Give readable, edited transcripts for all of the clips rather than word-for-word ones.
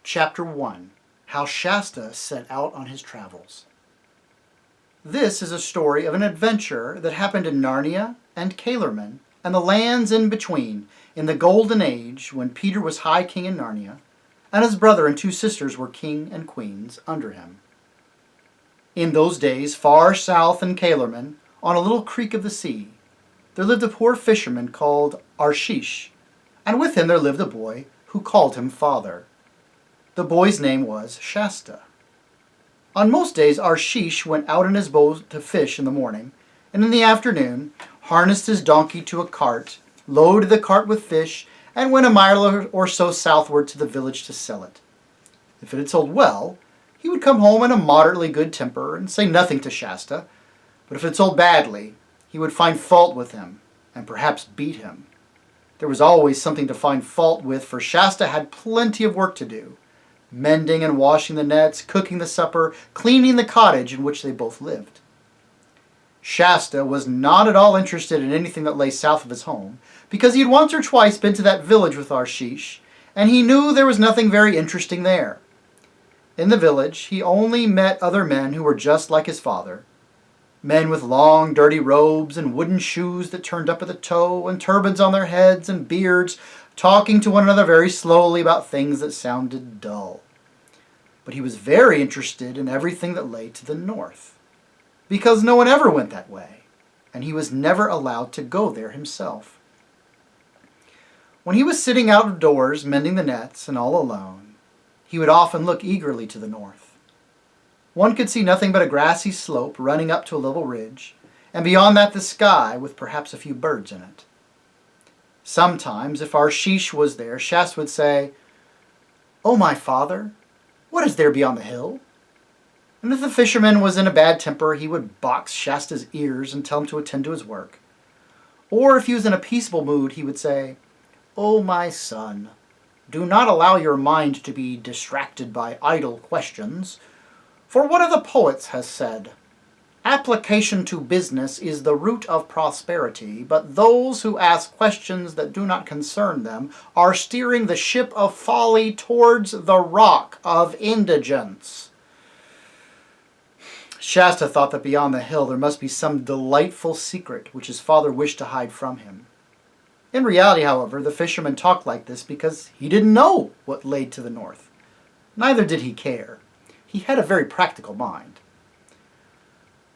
Chapter 1. How Shasta Set Out on His Travels. This is a story of an adventure that happened in Narnia and Caerleon and the lands in between in the Golden Age when Peter was High King in Narnia and his brother and two sisters were king and queens under him. In those days, far south in Caerleon, on a little creek of the sea, there lived a poor fisherman called Arshish, and with him there lived a boy who called him father. The boy's name was Shasta. On most days Arshish went out in his boat to fish in the morning, and in the afternoon harnessed his donkey to a cart, loaded the cart with fish, and went a mile or so southward to the village to sell it. If it had sold well, he would come home in a moderately good temper and say nothing to Shasta, but if it sold badly, he would find fault with him, and perhaps beat him. There was always something to find fault with, for Shasta had plenty of work to do, mending and washing the nets, cooking the supper, cleaning the cottage in which they both lived. Shasta was not at all interested in anything that lay south of his home, because he had once or twice been to that village with Arshish, and he knew there was nothing very interesting there. In the village, he only met other men who were just like his father, men with long, dirty robes and wooden shoes that turned up at the toe, and turbans on their heads and beards, talking to one another very slowly about things that sounded dull. But he was very interested in everything that lay to the north, because no one ever went that way, and he was never allowed to go there himself. When he was sitting out of doors mending the nets and all alone, he would often look eagerly to the north. One could see nothing but a grassy slope running up to a level ridge, and beyond that the sky with perhaps a few birds in it. Sometimes, if Arshish was there, Shasta would say, "Oh, my father, what is there beyond the hill?" And if the fisherman was in a bad temper, he would box Shasta's ears and tell him to attend to his work. Or if he was in a peaceable mood, he would say, "Oh, my son, do not allow your mind to be distracted by idle questions, for one of the poets has said, 'Application to business is the root of prosperity, but those who ask questions that do not concern them are steering the ship of folly towards the rock of indigence.'" Shasta thought that beyond the hill there must be some delightful secret which his father wished to hide from him. In reality, however, the fisherman talked like this because he didn't know what lay to the north. Neither did he care. He had a very practical mind.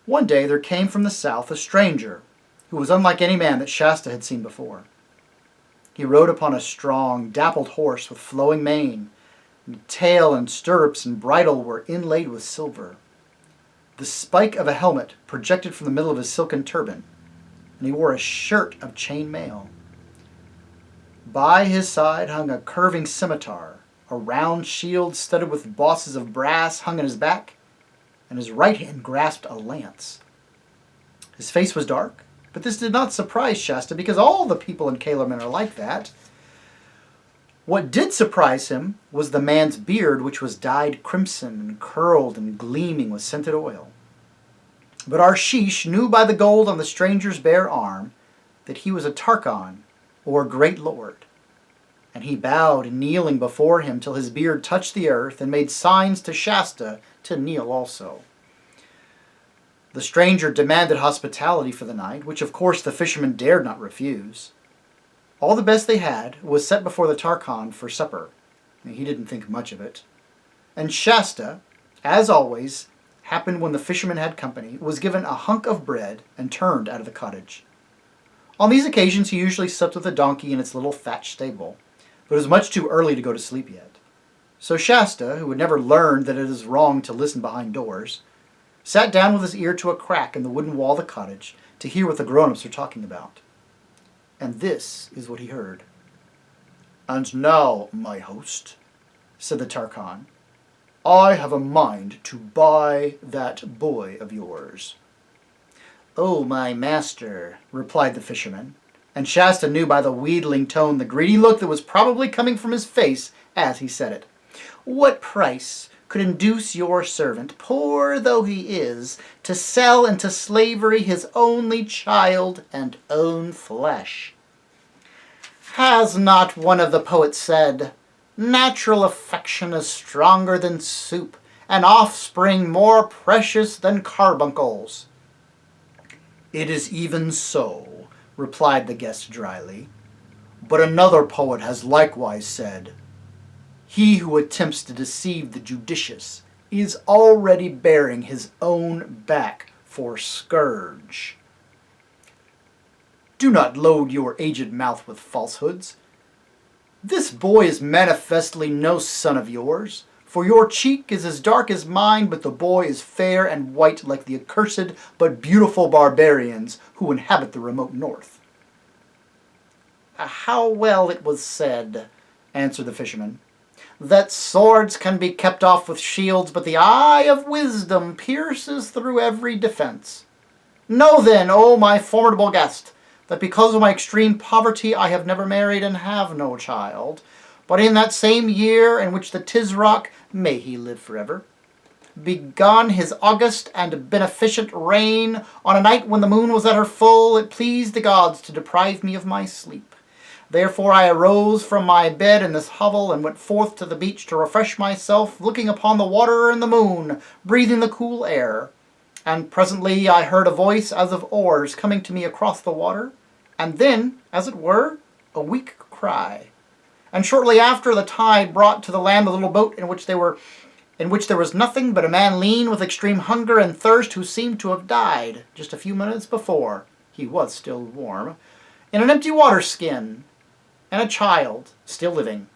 One day there came from the south a stranger who was unlike any man that Shasta had seen before. He rode upon a strong, dappled horse with flowing mane, and tail and stirrups and bridle were inlaid with silver. The spike of a helmet projected from the middle of his silken turban, and he wore a shirt of chain mail. By his side hung a curving scimitar, a round shield studded with bosses of brass hung in his back, and his right hand grasped a lance. His face was dark, but this did not surprise Shasta, because all the people in Caerleon are like that. What did surprise him was the man's beard, which was dyed crimson and curled and gleaming with scented oil. But Arshish knew by the gold on the stranger's bare arm that he was a Tarkhan, or great lord, and he bowed, kneeling before him till his beard touched the earth, and made signs to Shasta to kneel also. The stranger demanded hospitality for the night, which of course the fisherman dared not refuse. All the best they had was set before the Tarkhan for supper. He didn't think much of it. And Shasta, as always happened when the fisherman had company, was given a hunk of bread and turned out of the cottage. On these occasions he usually slept with the donkey in its little thatched stable, but it was much too early to go to sleep yet. So Shasta, who had never learned that it is wrong to listen behind doors, sat down with his ear to a crack in the wooden wall of the cottage to hear what the grown-ups were talking about. And this is what he heard. "And now, my host," said the Tarkhan, "I have a mind to buy that boy of yours." "Oh, my master," replied the fisherman, and Shasta knew by the wheedling tone the greedy look that was probably coming from his face as he said it. "What price could induce your servant, poor though he is, to sell into slavery his only child and own flesh? Has not one of the poets said, Natural affection is stronger than soup, and offspring more precious than carbuncles." "It is even so," replied the guest dryly. "But another poet has likewise said, 'He who attempts to deceive the judicious is already bearing his own back for scourge.' Do not load your aged mouth with falsehoods. This boy is manifestly no son of yours, for your cheek is as dark as mine, but the boy is fair and white like the accursed but beautiful barbarians who inhabit the remote north." "How well it was said," answered the fisherman, "that swords can be kept off with shields, but the eye of wisdom pierces through every defense. Know then, O my formidable guest, that because of my extreme poverty I have never married and have no child, but in that same year in which the Tisroc, may he live forever, begun his august and beneficent reign, on a night when the moon was at her full, it pleased the gods to deprive me of my sleep. Therefore I arose from my bed in this hovel and went forth to the beach to refresh myself, looking upon the water and the moon, breathing the cool air. And presently I heard a voice as of oars coming to me across the water, and then, as it were, a weak cry. And shortly after, the tide brought to the land a little boat in which there was nothing but a man lean with extreme hunger and thirst, who seemed to have died just a few minutes before (he was still warm) in an empty water skin, and a child still living.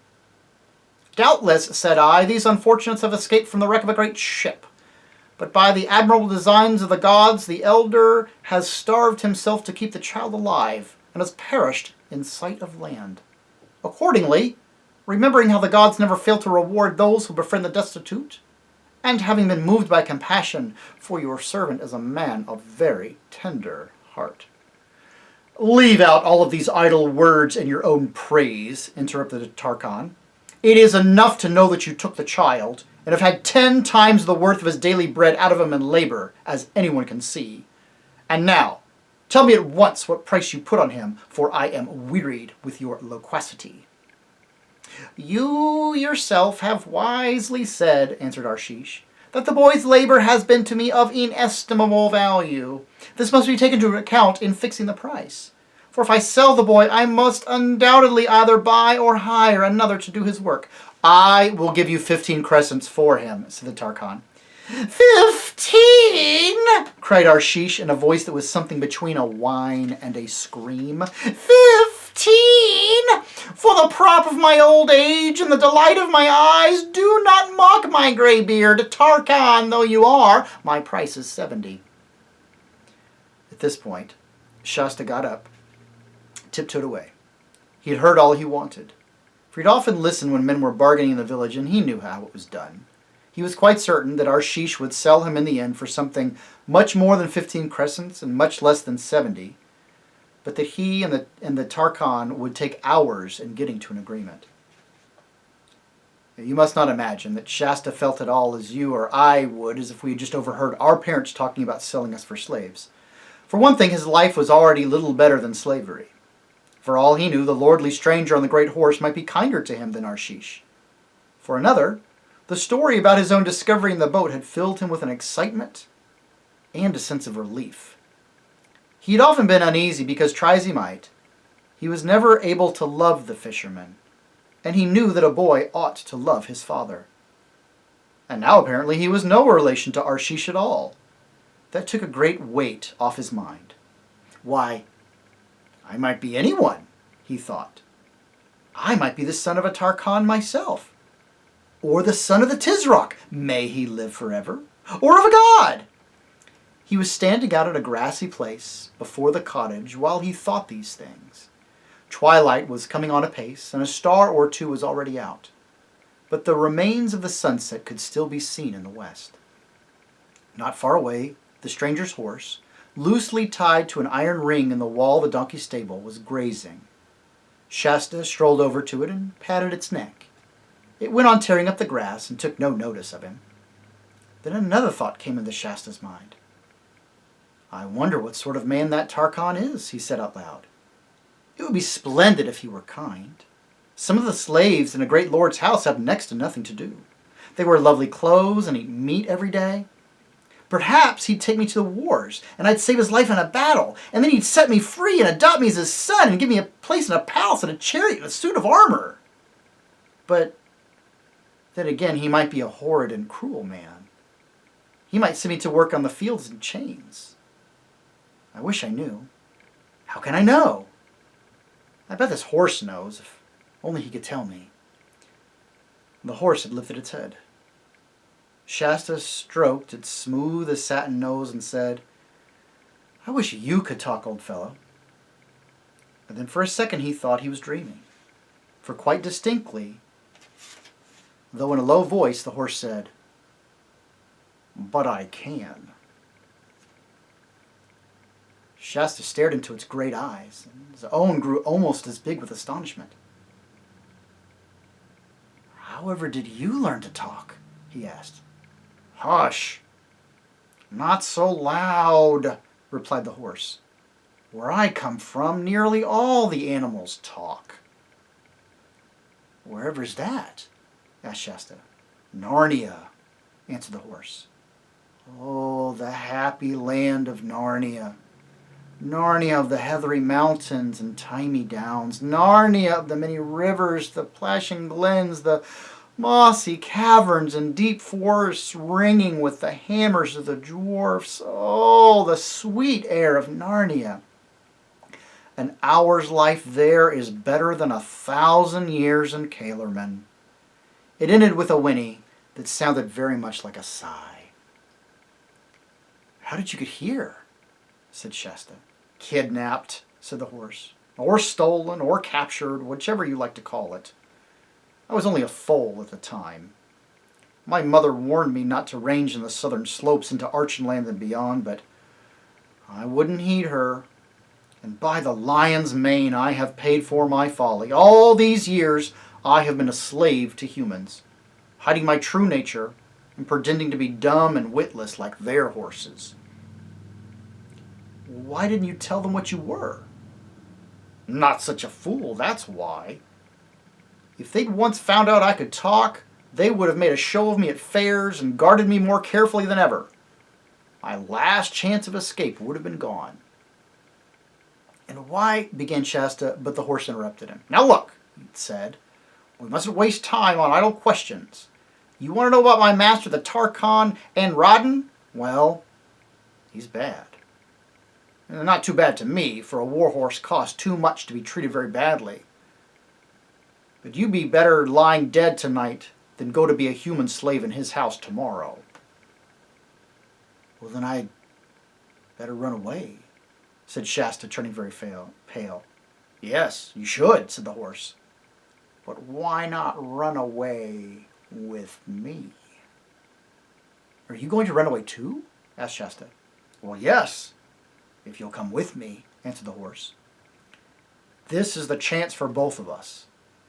Doubtless, said I, these unfortunates have escaped from the wreck of a great ship. But by the admirable designs of the gods, the elder has starved himself to keep the child alive, and has perished in sight of land. Accordingly, remembering how the gods never fail to reward those who befriend the destitute, and having been moved by compassion, for your servant is a man of very tender heart." "Leave out all of these idle words in your own praise," interrupted Tarkhan. "It is enough to know that you took the child, and have had 10 times the worth of his daily bread out of him in labor, as anyone can see. And now, tell me at once what price you put on him, for I am wearied with your loquacity." "You yourself have wisely said," answered Arshish, "that the boy's labor has been to me of inestimable value. This must be taken into account in fixing the price. For if I sell the boy, I must undoubtedly either buy or hire another to do his work." "I will give you 15 crescents for him," said the Tarkhan. 15! cried Arshish in a voice that was something between a whine and a scream. 15! For the prop of my old age and the delight of my eyes, do not mock my grey beard, Tarkhan though you are. My price is 70. At this point, Shasta got up, tiptoed away. He had heard all he wanted. For he'd often listened when men were bargaining in the village, and he knew how it was done. He was quite certain that Arshish would sell him in the end for something much more than 15 crescents and much less than 70, but that he and the Tarkhan would take hours in getting to an agreement. You must not imagine that Shasta felt at all as you or I would as if we had just overheard our parents talking about selling us for slaves. For one thing, his life was already little better than slavery. For all he knew, the lordly stranger on the great horse might be kinder to him than Arshish. For another, the story about his own discovery in the boat had filled him with an excitement and a sense of relief. He had often been uneasy because, try as he might, he was never able to love the fisherman, and he knew that a boy ought to love his father. And now apparently he was no relation to Arshish at all. That took a great weight off his mind. Why, I might be anyone, he thought. I might be the son of a Tarkhan myself. Or the son of the Tisroc, may he live forever. Or of a god. He was standing out at a grassy place before the cottage while he thought these things. Twilight was coming on apace, and a star or two was already out. But the remains of the sunset could still be seen in the west. Not far away, the stranger's horse, loosely tied to an iron ring in the wall of the donkey stable, was grazing. Shasta strolled over to it and patted its neck. It went on tearing up the grass and took no notice of him. Then another thought came into Shasta's mind. I wonder what sort of man that Tarkhan is, he said out loud. It would be splendid if he were kind. Some of the slaves in a great lord's house have next to nothing to do. They wear lovely clothes and eat meat every day. Perhaps he'd take me to the wars, and I'd save his life in a battle, and then he'd set me free and adopt me as his son and give me a place in a palace and a chariot and a suit of armor. But then again, he might be a horrid and cruel man. He might send me to work on the fields in chains. I wish I knew. How can I know? I bet this horse knows, if only he could tell me. The horse had lifted its head. Shasta stroked its smooth as satin nose and said, "I wish you could talk, old fellow." And then for a second he thought he was dreaming. For quite distinctly, though in a low voice, the horse said, "But I can." Shasta stared into its great eyes, and his own grew almost as big with astonishment. "However did you learn to talk?" he asked. "Hush! Not so loud," replied the horse. "Where I come from, nearly all the animals talk." "Wherever's that?" asked Shasta. "Narnia," answered the horse. "Oh, the happy land of Narnia. Narnia of the heathery mountains and thymy downs. Narnia of the many rivers, the plashing glens, the mossy caverns and deep forests ringing with the hammers of the dwarfs. Oh, the sweet air of Narnia. An hour's life there is better than 1,000 years in Calerman." It ended with a whinny that sounded very much like a sigh. "How did you get here?" said Shasta. "Kidnapped," said the horse. "Or stolen, or captured, whichever you like to call it. I was only a foal at the time. My mother warned me not to range in the southern slopes into Archenland and beyond, but I wouldn't heed her. And by the lion's mane, I have paid for my folly. All these years I have been a slave to humans, hiding my true nature and pretending to be dumb and witless like their horses." "Why didn't you tell them what you were?" "Not such a fool, that's why. If they'd once found out I could talk, they would have made a show of me at fairs and guarded me more carefully than ever. My last chance of escape would have been gone." "And why—" began Shasta, but the horse interrupted him. "Now look," he said, "we mustn't waste time on idle questions. You want to know about my master, the Tarkhan Anradin? Well, he's bad. Not too bad to me, for a warhorse costs too much to be treated very badly. But you'd be better lying dead tonight than go to be a human slave in his house tomorrow." "Well, then I'd better run away," said Shasta, turning very pale. "Yes, you should," said the horse. "But why not run away with me?" "Are you going to run away too?" asked Shasta. "Well, yes, if you'll come with me," answered the horse. "This is the chance for both of us.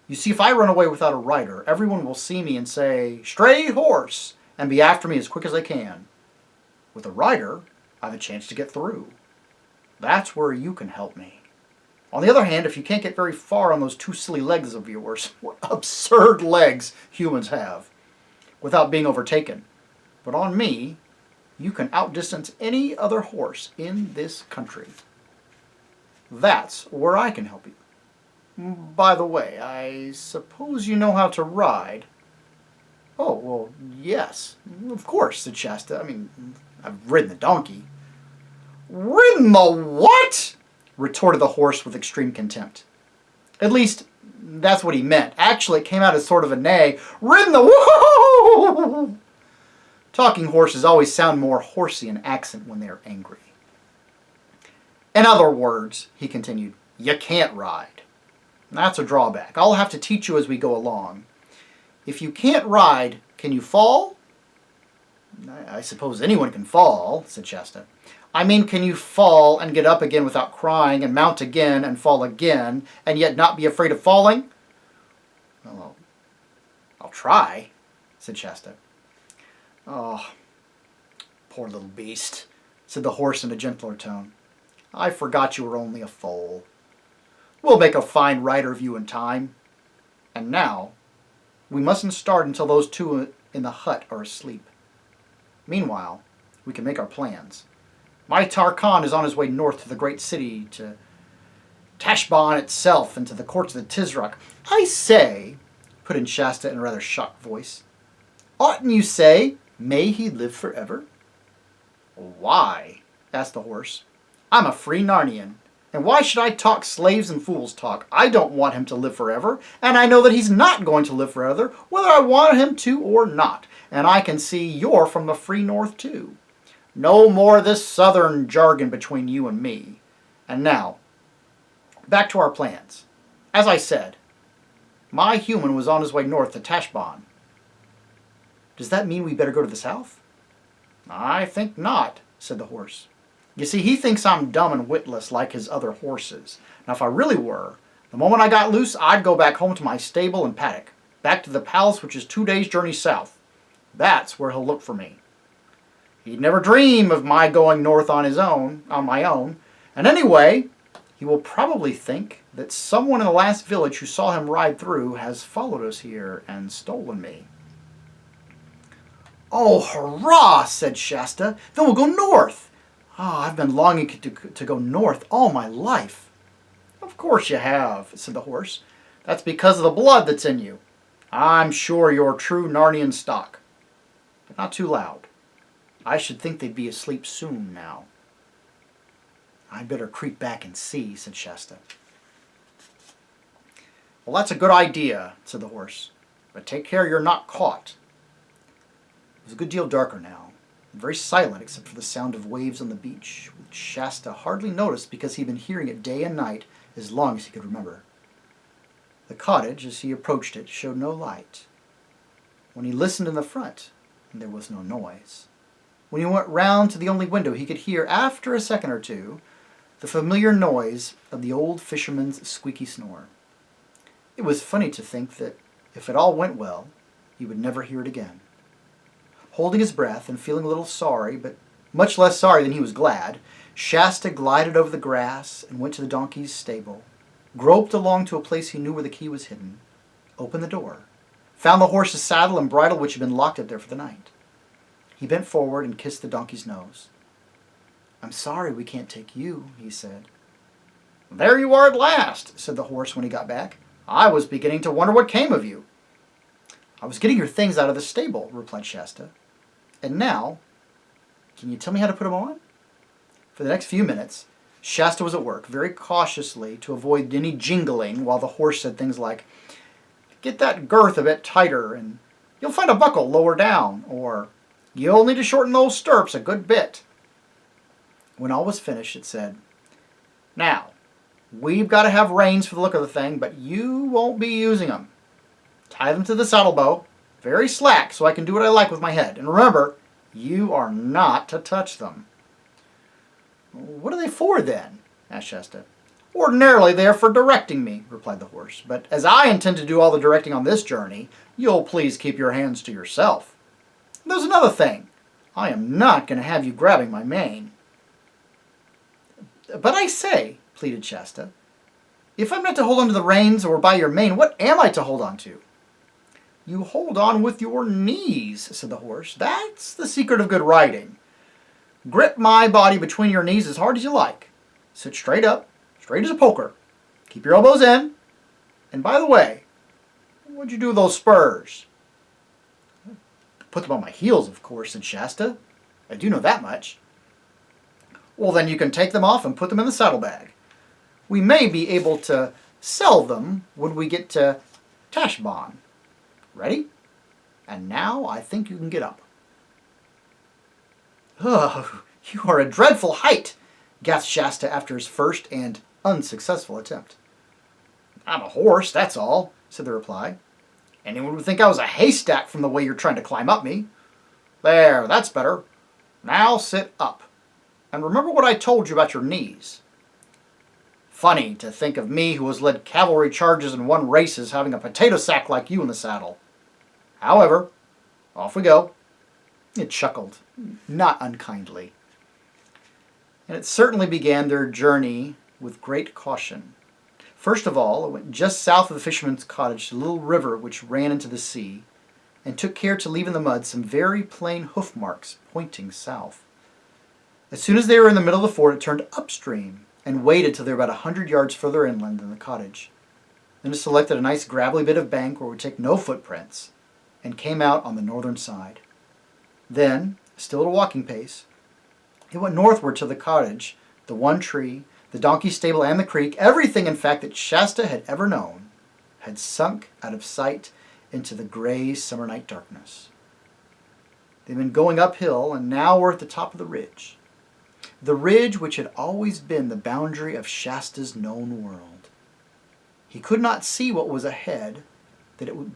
You see, if I run away without a rider, everyone will see me and say, 'Stray horse,' and be after me as quick as they can. With a rider, I have a chance to get through. That's where you can help me. On the other hand, if you can't get very far on those two silly legs of yours," what absurd legs humans have, "without being overtaken. But on me, you can outdistance any other horse in this country. That's where I can help you. By the way, I suppose you know how to ride?" "Oh, well, yes, of course," said Shasta. "I mean, I've ridden the donkey." "Ridden the what?" retorted the horse with extreme contempt. At least, that's what he meant. Actually, it came out as sort of a neigh. "Ridden the whoa!" Talking horses always sound more horsey in accent when they are angry. "In other words," he continued, "you can't ride. That's a drawback. I'll have to teach you as we go along. If you can't ride, can you fall?" "I suppose anyone can fall," said Shasta. "I mean, can you fall and get up again without crying, and mount again and fall again, and yet not be afraid of falling?" "Well, I'll try," said Shasta. "Oh, poor little beast," said the horse in a gentler tone. "I forgot you were only a foal. We'll make a fine rider of you in time. And now, we mustn't start until those two in the hut are asleep. Meanwhile, we can make our plans. My Tarkhan is on his way north to the great city, to Tashbaan itself, and to the courts of the Tizrak. I say, put in Shasta in a rather shocked voice, oughtn't you say, may he live forever? Why? Asked the horse. I'm a free Narnian, and why should I talk slaves and fools talk? I don't want him to live forever, and I know that he's not going to live forever, whether I want him to or not. And I can see you're from the free north too. No more of this southern jargon between you and me. And now, back to our plans. As I said, my human was on his way north to Tashbaan. Does that mean we better go to the south? I think not, said the horse. You see, he thinks I'm dumb and witless like his other horses. Now, if I really were, the moment I got loose, I'd go back home to my stable and paddock, back to the palace, which is 2 days' journey south. That's where he'll look for me. He'd never dream of my going north on my own, and anyway, he will probably think that someone in the last village who saw him ride through has followed us here and stolen me. Oh, hurrah, said Shasta. Then we'll go north. I've been longing to go north all my life. Of course you have, said the horse. That's because of the blood that's in you. I'm sure you're true Narnian stock. But not too loud. I should think they'd be asleep soon now. I'd better creep back and see, said Shasta. Well, that's a good idea, said the horse. But take care you're not caught. It was a good deal darker now, and very silent except for the sound of waves on the beach, which Shasta hardly noticed because he'd been hearing it day and night as long as he could remember. The cottage, as he approached it, showed no light. When he listened in the front, there was no noise. When he went round to the only window, he could hear, after a second or two, the familiar noise of the old fisherman's squeaky snore. It was funny to think that, if it all went well, he would never hear it again. Holding his breath and feeling a little sorry, but much less sorry than he was glad, Shasta glided over the grass and went to the donkey's stable, groped along to a place he knew where the key was hidden, opened the door, found the horse's saddle and bridle which had been locked up there for the night. He bent forward and kissed the donkey's nose. I'm sorry we can't take you, he said. There you are at last, said the horse when he got back. I was beginning to wonder what came of you. I was getting your things out of the stable, replied Shasta. And now, can you tell me how to put them on? For the next few minutes, Shasta was at work, very cautiously to avoid any jingling, while the horse said things like, get that girth a bit tighter, and you'll find a buckle lower down, or you'll need to shorten those stirrups a good bit. When all was finished, it said, now, we've got to have reins for the look of the thing, but you won't be using them. Tie them to the saddle bow, very slack, so I can do what I like with my head. And remember, you are not to touch them. What are they for, then? Asked Shasta. Ordinarily, they are for directing me, replied the horse. But as I intend to do all the directing on this journey, you'll please keep your hands to yourself. There's another thing. I am not going to have you grabbing my mane. But I say, pleaded Shasta, if I'm not to hold on to the reins or by your mane, what am I to hold on to? You hold on with your knees, said the horse. That's the secret of good riding. Grip my body between your knees as hard as you like. Sit straight up, straight as a poker. Keep your elbows in. And by the way, what'd you do with those spurs? Put them on my heels, of course, said Shasta. I do know that much. Well, then you can take them off and put them in the saddlebag. We may be able to sell them when we get to Tashbaan. Ready? And now I think you can get up. Oh, you are a dreadful height, gasped Shasta after his first and unsuccessful attempt. I'm a horse, that's all, said the reply. Anyone would think I was a haystack from the way you're trying to climb up me. There, that's better. Now sit up. And remember what I told you about your knees. Funny to think of me who has led cavalry charges and won races having a potato sack like you in the saddle. However, off we go. It chuckled, not unkindly. And it certainly began their journey with great caution. First of all, it went just south of the fisherman's cottage to a little river which ran into the sea, and took care to leave in the mud some very plain hoof marks pointing south. As soon as they were in the middle of the ford, it turned upstream and waited till they were about 100 yards further inland than the cottage. Then it selected a nice gravelly bit of bank where it would take no footprints, and came out on the northern side. Then, still at a walking pace, it went northward to the cottage, the one tree, the donkey stable, and the creek. Everything, in fact, that Shasta had ever known had sunk out of sight into the gray summer night darkness. They'd been going uphill, and now were at the top of the ridge which had always been the boundary of Shasta's known world. He could not see what was ahead,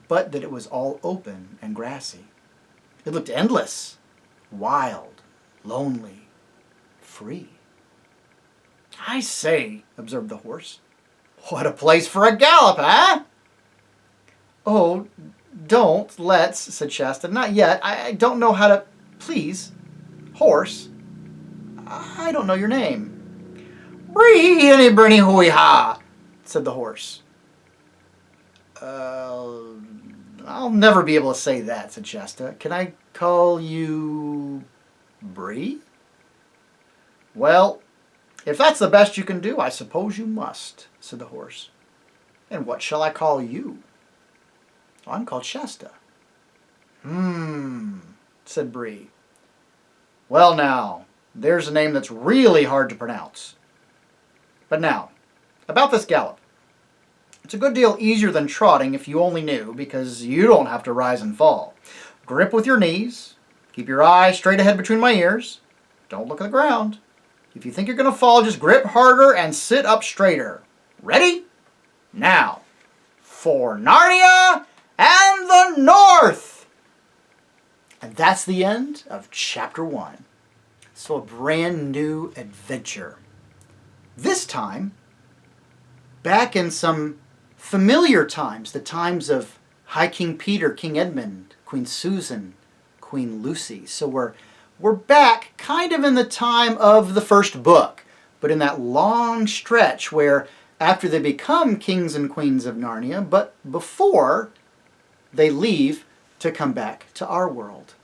but that it was all open and grassy. It looked endless, wild, lonely, free. "I say," observed the horse, "what a place for a gallop, eh?" "Oh, let's," said Shasta. "Not yet. I don't know how to—" "Please, horse, I don't know your name." "Bree henny brinny hooey ha," said the horse. I'll never be able to say that," said Shasta. "Can I call you Bree?" "Well, if that's the best you can do, I suppose you must," said the horse. "And what shall I call you?" "I'm called Shasta." Said Bree. "Well now, there's a name that's really hard to pronounce. But now, about this gallop. It's a good deal easier than trotting if you only knew, because you don't have to rise and fall. Grip with your knees. Keep your eyes straight ahead between my ears. Don't look at the ground. If you think you're going to fall, just grip harder and sit up straighter. Ready? Now, for Narnia and the North!" And that's the end of Chapter 1. So a brand new adventure. This time, back in some familiar times, the times of High King Peter, King Edmund, Queen Susan, Queen Lucy. So we're back kind of in the time of the first book, but in that long stretch where after they become kings and queens of Narnia, but before they leave to come back to our world.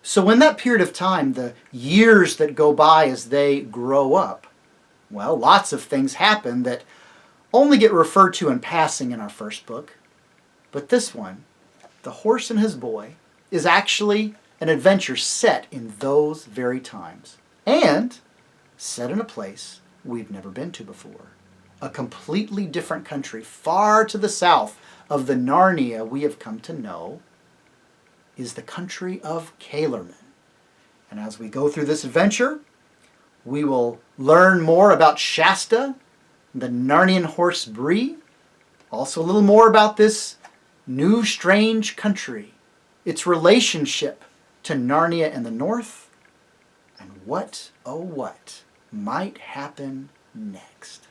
So in that period of time, the years that go by as they grow up, well, lots of things happen that only get referred to in passing in our first book. But this one, The Horse and His Boy, is actually an adventure set in those very times. And set in a place we've never been to before. A completely different country, far to the south of the Narnia we have come to know, is the country of Calormen. And as we go through this adventure, we will learn more about Shasta, the Narnian horse Bree, also a little more about this new strange country, its relationship to Narnia and the North, and what, oh what, might happen next.